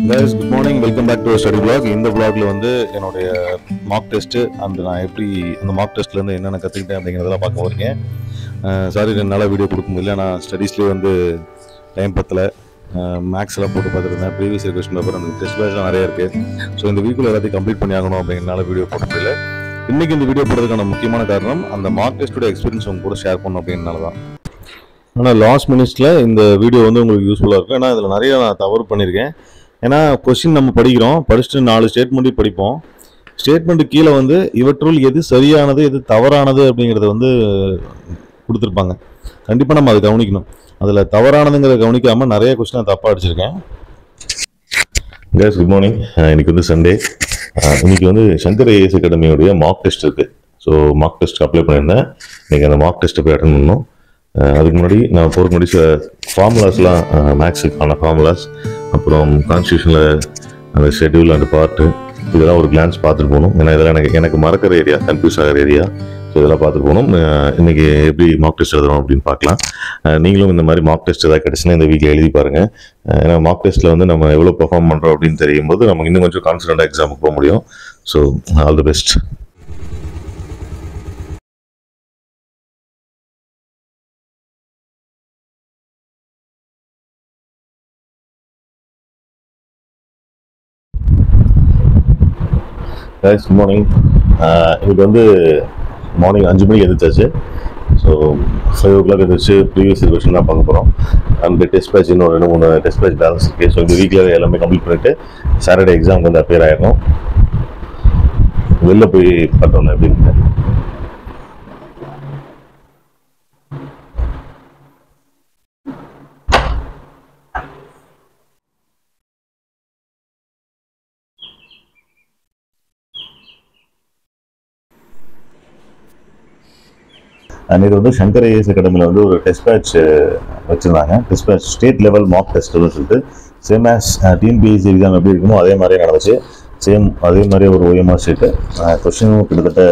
Guys, good morning. Welcome back to a study vlog. இந்த vlogல வந்து என்னுடைய மார்க் டெஸ்ட் நான் எப்படி அந்த மார்க் டெஸ்ட்ல இருந்து என்னென்ன கற்றுக்கிட்டேன் அப்படிங்கிறதெல்லாம் பார்க்க போறீங்க. சாரி என்னால் வீடியோ கொடுக்க முடியல. நான் ஸ்டடீஸ்லேயே வந்து டைம் பத்தலை. மேக்ஸ் எல்லாம் போட்டு பார்த்துருந்தேன். ப்ரீவியஸ் இயர் கொஸ்டின் பேப்பர் அந்த டெஸ்ட் பேட்ச்லாம் நிறைய இருக்குது. ஸோ இந்த வீக்கில் எல்லாத்தையும் கம்ப்ளீட் பண்ணி ஆகணும் அப்படிங்கிறனால வீடியோ போட முடியல. இன்றைக்கி இந்த வீடியோ போடுறதுக்கான முக்கியமான காரணம் அந்த மார்க் டெஸ்ட்டோட எக்ஸ்பீரியன்ஸ் உங்க கூட ஷேர் பண்ணணும் அப்படிங்கிறனால தான். ஆனால் லாஸ்ட் மினிட்ஸில் இந்த வீடியோ வந்து உங்களுக்கு யூஸ்ஃபுல்லாக இருக்கும். ஏன்னா இதில் நிறைய நான் தவறு பண்ணியிருக்கேன். ஏன்னா கொஸ்டின் நம்ம படிக்கிறோம், படிச்சுட்டு 4 ஸ்டேட்மெண்ட்டையும் படிப்போம். ஸ்டேட்மெண்ட்டு கீழே வந்து இவற்றுள் எது சரியானது எது தவறானது அப்படிங்கிறத வந்து கொடுத்துருப்பாங்க. கண்டிப்பாக நம்ம அதை கவனிக்கணும். அதில் தவறானதுங்கிறத கவனிக்காமல் நிறைய கொஸ்டின் நான் தப்பாக அடிச்சிருக்கேன். Guys good morning. இன்னைக்கு வந்து சண்டே. இன்னைக்கு வந்து சங்கர் ஐஏஎஸ் அகாடமியோடைய மார்க் டெஸ்ட் இருக்குது. ஸோ மார்க் டெஸ்ட் அப்ளை பண்ணியிருந்தேன். இன்னைக்கு அந்த மார்க் டெஸ்ட்டை போய் அட்டன் பண்ணணும். அதுக்கு முன்னாடி நான் போகிறதுக்கு முன்னாடி சில ஃபார்முலாஸ்லாம், மேக்ஸுக்கான ஃபார்முலாஸ், அப்புறம் கான்ஸ்டியூஷனில் அந்த ஷெட்யூல் அண்ட் பார்ட்டு இதெல்லாம் ஒரு கிளான்ஸ் பார்த்துட்டு போகணும். ஏன்னா இதெல்லாம் எனக்கு மறக்கிற ஏரியா, கன்ஃபியூஸ் ஆகிற ஏரியா. ஸோ இதெல்லாம் பார்த்துட்டு போகணும். இன்றைக்கி எப்படி மார்க் டெஸ்ட் எழுதுறோம் அப்படின்னு பார்க்கலாம். நீங்களும் இந்த மாதிரி மார்க் டெஸ்ட் ஏதாவது கிடச்சுன்னா இந்த வீக்கில் எழுதி பாருங்கள். ஏன்னா மார்க் டெஸ்ட்டில் வந்து நம்ம எவ்வளோ பெர்ஃபார்ம் பண்ணுறோம் அப்படின்னு தெரியும் போது நமக்கு இன்னும் கொஞ்சம் கான்ஃபிடென்ட்டாக எக்ஸாமுக்கு போக முடியும். So all the best. Good morning. இன்னைக்கு வந்து மார்னிங் 5 மணிக்கு எழுந்திரிச்சாச்சு. ஸோ 5 o'clock எழுந்திரிச்சு ப்ரீவியஸ் இயர் கொஸ்டின் தான் பார்க்க போகிறோம். அண்ட் டெஸ்ட் பேட்ச் இன்னும் 2-3 டெஸ்ட் பேட்ச் பேலன்ஸ் இருக்குது. ஸோ இந்த வீக்கில் எல்லாமே கம்ப்ளீட் பண்ணிவிட்டு சாட்டர்டே எக்ஸாமுக்கு வந்து அப்பியர் ஆகிடும். வெளில போய் பார்த்தோம் அப்படின்னு. அன்றைக்கி வந்து சங்கர் ஐஏஎஸ் அகாடமியில் வந்து ஒரு டெஸ்ட் பேட்ச் வச்சுருந்தாங்க. Test batch state level mock டெஸ்ட்னு சொல்லிட்டு சேம் ஆஸ் டிஎன்பிஎஸ்சி எக்ஸாம் எப்படி இருக்குமோ அதே மாதிரியே நடந்துச்சு. சேம் அதே மாதிரி ஒரு OMR ஷீட்டு கொஸ்டினும் கிட்டத்தட்ட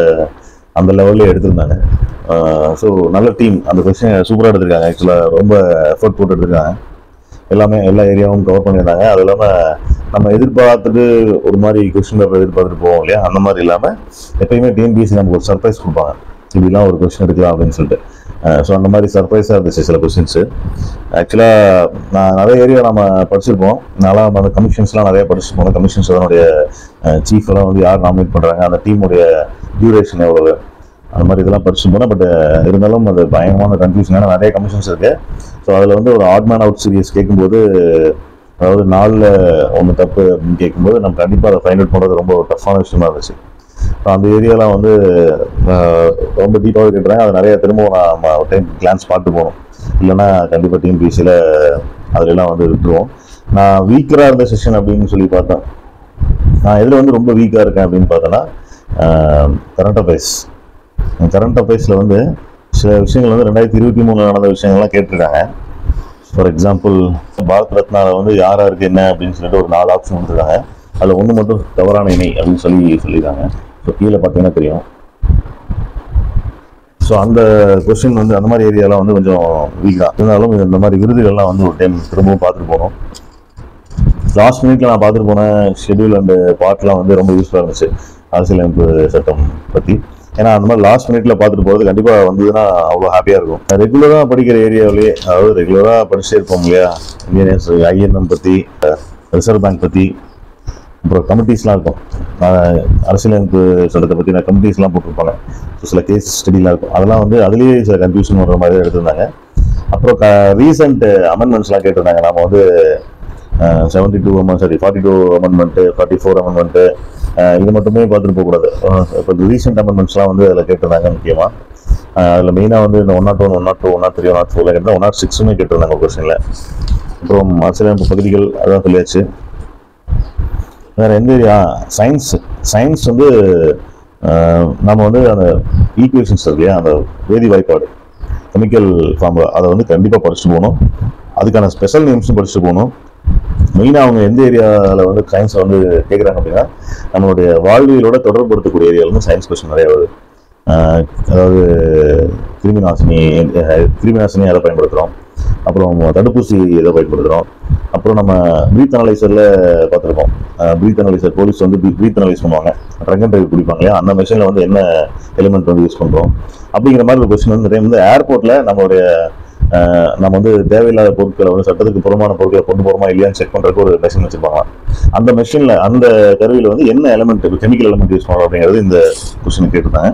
அந்த லெவலில் எடுத்திருந்தாங்க. ஸோ நல்ல டீம். அந்த கொஸ்டின் சூப்பராக எடுத்திருக்காங்க. ஆக்சுவலாக ரொம்ப எஃபர்ட் போட்டு எடுத்திருக்காங்க. எல்லா ஏரியாவும் கவர் பண்ணியிருந்தாங்க. அது இல்லாமல் நம்ம எதிர்பார்த்துட்டு ஒரு மாதிரி கொஸ்டின் பேப்பர் எதிர்பார்த்துட்டு போவோம் இல்லையா, அந்த மாதிரி இல்லாமல் எப்பயுமே டிஎன்பிஎஸ்சி நமக்கு ஒரு சர்ப்ரைஸ் கொடுப்பாங்க. இப்படிலாம் ஒரு கொஸ்டின் எடுக்கலாம் அப்படின்னு சொல்லிட்டு. ஸோ அந்த மாதிரி சர்ப்ரைஸாக இருந்துச்சு சில கொஸ்டின்ஸு. ஆக்சுவலாக நான் நிறைய ஏரியா நம்ம படிச்சிருப்போம். நல்லா அந்த கமிஷன்ஸ்லாம் நிறைய படிச்சுட்டு போனோம். கமிஷன்ஸ் அதனுடைய சீஃப் எல்லாம் வந்து யார் நாமினேட் பண்ணுறாங்க, அந்த டீமுடைய டியூரேஷன் எவ்வளவு, அந்த மாதிரி இதெல்லாம் படிச்சுட்டு போனோம். பட் இருந்தாலும் அது பயங்கரமான கன்ஃபியூஷனான நிறைய கமிஷன்ஸ் இருக்குது. ஸோ அதில் வந்து ஒரு ஆட் மேன் அவுட் சீரியஸ் கேட்கும்போது, அதாவது 4ல் 1 தப்பு அப்படின்னு கேட்கும்போது நம்ம கண்டிப்பாக அதை ஃபைண்ட் அவுட் பண்ணுறது ரொம்ப டஃப்பான விஷயமா இருந்துச்சு. அந்த ஏரியாலாம் வந்து ரொம்ப டீப்பாகவே கேட்டுறாங்க. அது நிறைய திரும்பவும் நம்ம ஒரு டைம் கிளான்ஸ் பார்த்து போகணும். இல்லைன்னா கண்டிப்பாக டிஎன்பிஎஸ்சியில் அதிலெல்லாம் வந்து விட்டுருவோம். நான் வீக்கராக இருந்த செஷன் அப்படின்னு சொல்லி பார்த்தேன். நான் எதில் வந்து ரொம்ப வீக்காக இருக்கேன் அப்படின்னு பார்த்தோன்னா கரண்ட் அஃபேர்ஸில் வந்து சில விஷயங்கள் வந்து 2023 நடந்த விஷயங்கள்லாம் கேட்டிருக்காங்க. ஃபார் எக்ஸாம்பிள் பாரத் ரத்னாவில் வந்து யாருக்கு என்ன அப்படின்னு சொல்லிட்டு ஒரு 4 ஆப்ஷன் கொடுத்துருக்காங்க. அதில் 1 மட்டும் தவறான இணை அப்படின்னு சொல்லியிருக்காங்க. ஸோ கீழே பார்த்தீங்கன்னா தெரியும். ஸோ அந்த கொஸ்டின் வந்து அந்த மாதிரி ஏரியாலாம் வந்து கொஞ்சம் வீக்காக இருந்தாலும் இந்த மாதிரி விருதுகள்லாம் வந்து ஒரு டைம் திரும்பவும் பார்த்துட்டு போனோம். லாஸ்ட் மினிட்ல நான் பார்த்துட்டு போன ஷெட்யூல் அண்ட் பார்ட்லாம் வந்து ரொம்ப யூஸ்ஃபுல்லாக இருந்துச்சு அரசியலமைப்பு சட்டம் பற்றி. ஏன்னா அந்த மாதிரி லாஸ்ட் மினிட்ல பார்த்துட்டு போகிறது கண்டிப்பாக வந்ததுன்னா அவ்வளோ ஹாப்பியாக இருக்கும். ரெகுலராக படிக்கிற ஏரியாவிலேயே, அதாவது ரெகுலராக படிச்சுட்டே இருப்போம் இல்லையா, இந்தியன் INM பற்றி, ரிசர்வ் பேங்க் பற்றி, அப்புறம் கமிட்டிஸ்லாம் இருக்கும். அரசியலமைப்பு சட்டத்தை பற்றி நான் கமிட்டிஸ்லாம் போட்டிருப்பாங்க. ஸோ சில கேஸ் ஸ்டடிலாம் இருக்கும். அதெல்லாம் வந்து அதுலேயே சில கன்ஃபியூஷன் வர மாதிரி தான் எடுத்திருந்தாங்க. அப்புறம் ரீசெண்ட் அமெண்ட்மெண்ட்ஸ்லாம் கேட்டிருந்தாங்க. நம்ம வந்து 42 அமெண்ட்மெண்ட்டு, 44 அமெண்ட்மெண்ட்டு இது மட்டுமே பார்த்துட்டு போகக்கூடாது. இப்போ ரீசெண்ட் அமெண்ட்மெண்ட்ஸ்லாம் வந்து அதில் கேட்டிருந்தாங்க. முக்கியமாக அதில் மெயினாக வந்து இந்த 101, 102, 103, 104 கேட்டால் 106 கேட்டிருந்தாங்க கொஸ்டினில். அப்புறம் அரசியலமைப்பு பகுதிகள் அதான் சொல்லியாச்சு. வேறு எந்த ஏரியா, சயின்ஸ் வந்து நம்ம வந்து அந்த ஈக்குவேஷன்ஸ் இருக்கு இல்லையா, அந்த வேதி வாய்ப்பாடு, கெமிக்கல் ஃபார்முலா, அதை வந்து கண்டிப்பாக படிச்சுட்டு போகணும். அதுக்கான ஸ்பெஷல் நேம்ஸும் படிச்சுட்டு போகணும். மெயினாக அவங்க எந்த ஏரியாவில் வந்து சயின்ஸை வந்து கேட்குறாங்க அப்படின்னா, நம்மளுடைய வாழ்வியலோட தொடர்புபடுத்தக்கூடிய ஏரியாவில் வந்து சயின்ஸ் கொஸ்டின் நிறையா வருது. அதாவது கிருமி நாசினி அதை பயன்படுத்துகிறோம். அப்புறம் தடுப்பூசி எதை பயன்படுத்துகிறோம், அப்புறம் நம்ம பிரீத் அனலைசரில் பார்த்துருக்கோம். பிரீத் அனலைசர் போலீஸ் வந்து பிரீத் அனலைஸ் பண்ணுவாங்க, ட்ரங்க் அண்ட் டிரைவ் குடிப்பாங்க இல்லையா, அந்த மிஷினில் வந்து என்ன எலிமெண்ட் வந்து யூஸ் பண்ணுறோம் அப்படிங்கிற மாதிரி ஒரு கொஸ்டின் வந்து டைம் வந்து ஏர்போர்ட்டில் நம்ம வந்து தேவையில்லாத பொருட்களை வந்து சட்டத்துக்கு புறமான பொருட்களை கொண்டு போகிறோமா இல்லையான்னு செக் பண்ணுறதுக்கு ஒரு மெஷின் வச்சிருப்பாங்க. அந்த மெஷினில் அந்த கருவியில் வந்து என்ன எலிமெண்ட் கெமிக்கல் எலிமெண்ட் யூஸ் பண்ணுறோம் அப்படிங்கிறது இந்த கொஸ்டின் கேட்டிருந்தாங்க.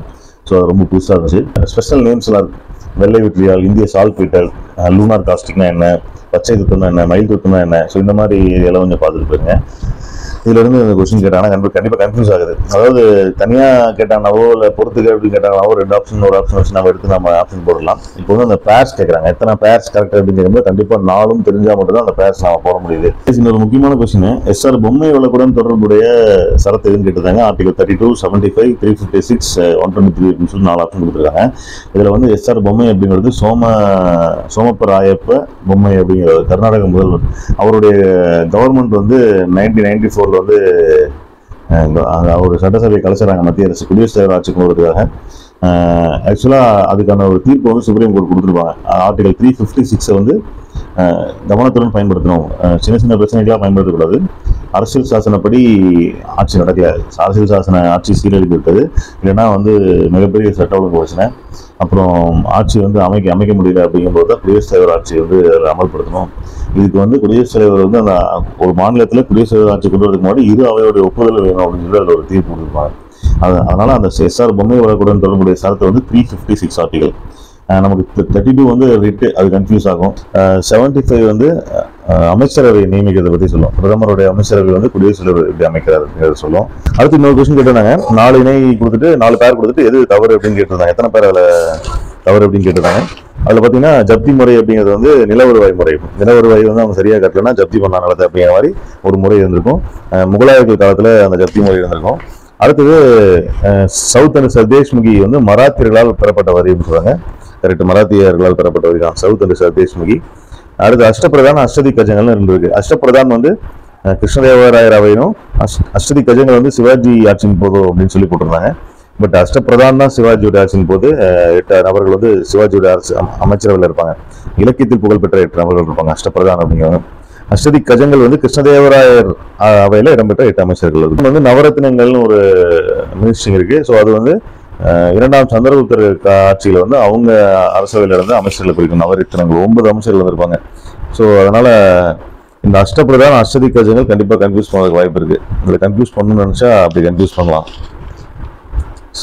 ஸோ அது ரொம்ப புதுசாக இருந்துச்சு. ஸ்பெஷல் நேம்ஸ்லாம் இருக்கு. வெள்ளை விட்ரியால், இந்திய சால்பீட்டல், லூனார் காஸ்டிக்னா என்ன, பச்சை துத்தம்னா என்ன, மயில் துத்தம்னா என்ன, ஸோ இந்த மாதிரி எல்லாம் கொஞ்சம் பார்த்துட்டு போயிருங்க. இதுல இருந்து இந்த கொஸ்டின் கேட்டாங்கன்னா கண்டிப்பாக கன்ஃபியூஸ் ஆகுது. அதாவது தனியாக கேட்டாங்கனாவோ இல்லை பொறுத்துக்க அப்படின்னு கேட்டாங்கனாவோ ரெண்டு ஆப்ஷன் ஒரு ஆப்ஷன் வச்சு நம்ம எடுத்து நம்ம ஆப்ஷன் போடலாம். இப்போ வந்து அந்த பேர்ஸ் கேட்குறாங்க, எத்தனை பேர்ஸ் கரெக்ட் அப்படின்னு கேட்கும்போது கண்டிப்பாக 4 தெரிஞ்சால் மட்டும்தான் அந்த பேர்ஸ் நம்ம போட முடியுது. இன்னொரு முக்கியமான கொஸ்டின், எஸ்ஆர் பொம்மை வழக்குடன் தொடர்புடைய சரத்து எதுன்னு கேட்டிருந்தாங்க. ஆர்டிகல் 32, 75, 356, 123 அப்படின்னு சொல்லி 4 ஆப்ஷன் கொடுத்துருக்காங்க. இதில் வந்து எஸ்ஆர் பொம்மை அப்படிங்கிறது சோமப்ப ராயப்ப பொம்மை அப்படிங்கிற கர்நாடக முதல்வர். அவருடைய கவர்மெண்ட் வந்து 1994 வந்து ஒரு சட்டசபை கலைச்சராங்க மத்திய அரசு குடியரசுத் தலைவர் ஆட்சிக்கு வருவதற்காக. ஆக்சுவலாக அதுக்கான ஒரு தீர்ப்பு வந்து சுப்ரீம் கோர்ட் கொடுத்துருப்பாங்க. ஆர்டிகல் 356 வந்து கவனத்துடன் பயன்படுத்தணும், சின்ன சின்ன பிரச்சனைகளாக பயன்படுத்தக்கூடாது. அரசியல் சாசனப்படி ஆட்சி நடக்கல, அரசியல் சாசன ஆட்சி சீரழிந்து விட்டது, இல்லைன்னா வந்து மிகப்பெரிய சட்ட ஒழுங்கு பிரச்சனை, அப்புறம் ஆட்சி வந்து அமைக்க முடியல அப்படிங்கும்போது தான் குடியரசுத் தலைவர் ஆட்சி வந்து அமல்படுத்தணும். இதுக்கு வந்து குடியரசுத் தலைவர் வந்து அந்த ஒரு மாநிலத்தில் குடியரசுத் தலைவர் ஆட்சி கொண்டு வரதுக்கு முன்னாடி இரு அவையோடைய ஒப்புதல் வேணும் அப்படின்னு சொல்லி அதில் ஒரு தீர்ப்பு கொடுத்துருப்பாங்க. அதனால அந்த எஸ்ஆர் பொம்மை வழக்குடன் தொடர்புடைய சரத்து வந்து 356 ஆர்டிகல். நமக்கு 32 வந்து ரிட்டு, அது கன்ஃபியூஸ் ஆகும். 75 வந்து அமைச்சரவை நியமிக்கிறத பற்றி சொல்லும். பிரதமருடைய அமைச்சரவை வந்து குடியரசுத் தலைவர் எப்படி அமைக்கிறார் சொல்லும். அடுத்து இன்னொரு கொஸ்டின் கேட்டிருந்தாங்க, 4 இணை கொடுத்துட்டு 4 பேர் கொடுத்துட்டு எது தவறு அப்படின்னு கேட்டிருந்தாங்க. எத்தனை பேர் அதில் தவறு அப்படின்னு கேட்டிருந்தாங்க. அதில் பார்த்தீங்கன்னா ஜப்தி முறை அப்படிங்கிறது வந்து நில வருவாய் முறை. நில வருவாய் வந்து அவங்க சரியாக கட்டலைன்னா ஜப்தி பண்ணா நிலத்தை அப்படிங்கிற மாதிரி ஒரு முறை இருந்திருக்கும். முகலாயர்கள் காலத்தில் அந்த ஜப்தி முறை இருந்திருக்கும். அடுத்தது சவுத் அண்ட் சர்தேஷ்முகி வந்து மராத்தியர்களால் பெறப்பட்ட வரி அப்படின்னு சொல்றாங்க. கரெக்ட், மராத்தியர்களால் பெறப்பட்ட வரி தான் சவுத் அண்ட் சர்தேஷ்முகி. அடுத்து அஷ்டபிரதான் அஷ்டதி கஜங்கள்னு இருந்திருக்கு. அஷ்டபிரதான் வந்து கிருஷ்ணதேவராயர் அவையினும், அஷ்டதி கஜங்கள் வந்து சிவாஜி ஆட்சியின் போதும் அப்படின்னு சொல்லி போட்டிருந்தாங்க. பட் அஷ்டபிரதான் தான் சிவாஜியோட ஆட்சியின் போது 8 நபர்கள் வந்து சிவாஜியோட அரசு அமைச்சரவையில் இருப்பாங்க. இலக்கியத்தில் புகழ்பெற்ற 8 நபர்கள் இருப்பாங்க அஷ்டபிரதான் அப்படிங்கிறவங்க. அஷ்டதி கஜங்கள் வந்து கிருஷ்ணதேவராயர் அவையில் இடம்பெற்ற 8 அமைச்சர்கள். வந்து நவரத்னங்கள்னு ஒரு மினிஸ்ட்ரி இருக்கு. ஸோ அது வந்து 2ஆம் சந்திரகுப்தர் ஆட்சியில் வந்து அவங்க அரசவையில் இருந்து அமைச்சர்களை குறிக்கும் நவரத்னங்கள் 9 அமைச்சர்கள் இருப்பாங்க. ஸோ அதனால இந்த அஷ்டபிரதான் அஷ்டதி கஜங்கள் கண்டிப்பாக கன்ஃபியூஸ் பண்ணுறதுக்கு வாய்ப்பு இருக்கு. இதில் கன்ஃபியூஸ் பண்ணணும்னு நினைச்சா அப்படி கன்ஃபியூஸ் பண்ணலாம்.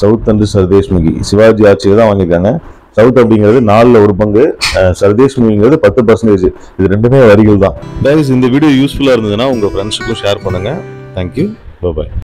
சவுத் அண்ட் சர்தேஷ்முகி சிவாஜி ஆட்சியில் தான் வாங்கியிருக்காங்க. சவுத் அப்படிங்கிறது 4ல் 1 பங்கு, சர்தேஷ்முகிங்கிறது 10%. இது ரெண்டுமே வரிகள் தான். இந்த வீடியோ யூஸ்ஃபுல்லாக இருந்ததுன்னா உங்கள் ஃப்ரெண்ட்ஸுக்கும் ஷேர் பண்ணுங்கள். தேங்க்யூ, பாய்.